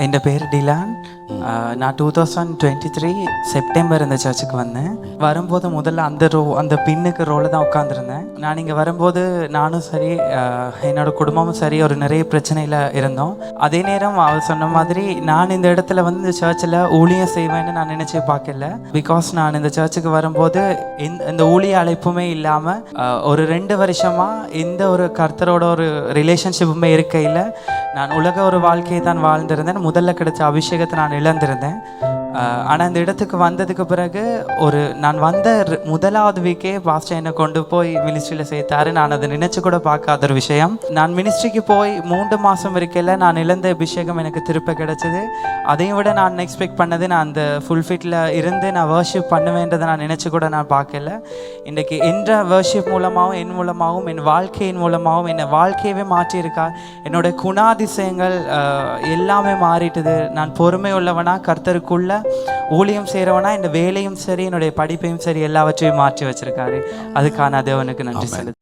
എൻ്റെ പേര് ഡിലാൻ. நான் 2023 செப்டம்பர் இந்த சர்ச்சுக்கு வந்தேன். வரும்போது முதல்ல அந்த பின்னுக்கு ரோல தான் உட்காந்துருந்தேன். நான் இங்கே வரும்போது நானும் சரி என்னோட குடும்பமும் சரி ஒரு நிறைய பிரச்சனையில் இருந்தோம். அதே நேரம் அவர் சொன்ன மாதிரி நான் இந்த இடத்துல வந்து இந்த சர்ச்சில் ஊழியம் செய்வேன்னு நான் நினச்சி பார்க்கல. பிகாஸ் நான் இந்த சர்ச்சுக்கு வரும்போது இந்த ஊழிய அழைப்புமே இல்லாமல் ஒரு 2 வருஷமாக எந்த ஒரு கர்த்தரோட ஒரு ரிலேஷன்ஷிப்புமே இருக்கையில் நான் உலக ஒரு வாழ்க்கையை தான் வாழ்ந்திருந்தேன். முதல்ல கிடைச்ச அபிஷேகத்தை நான் இழந்திருந்தேன். ஆனால் இந்த இடத்துக்கு வந்ததுக்கு பிறகு நான் வந்த முதலாவது வீக்கே பாஸ்டர் என்னை கொண்டு போய் மினிஸ்ட்ரியில் சேர்த்தாரு. நான் அதை நினச்சி கூட பார்க்காத ஒரு விஷயம். நான் மினிஸ்ட்ரிக்கு போய் 3 மாதம் இருக்கையில் நான் இழந்த அபிஷேகம் எனக்கு திருப்ப கிடைச்சது. அதையும் விட நான் எக்ஸ்பெக்ட் பண்ணது நான் அந்த ஃபுல்ஃபிட்டில் இருந்து நான் வர்ஷிப் பண்ணுவேன்றதை நான் நினச்சி கூட நான் பார்க்கல. இன்றைக்கி என்ற வர்ஷிப் மூலமாகவும் என் மூலமாகவும் என் வாழ்க்கையின் மூலமாகவும் என்னை வாழ்க்கையவே மாற்றியிருக்கா. என்னோடய குணாதிசயங்கள் எல்லாமே மாறிட்டுது. நான் பொறுமை உள்ளவனா, கர்த்தருக்குள்ள ஊழியம் செய்கிறவனா, இந்த வேலையும் சரி என்னுடைய படிப்பையும் சரி எல்லாவற்றையும் மாற்றி வச்சிருக்காரு. அதுக்கான தேவனுக்கு நன்றி செலுத்து.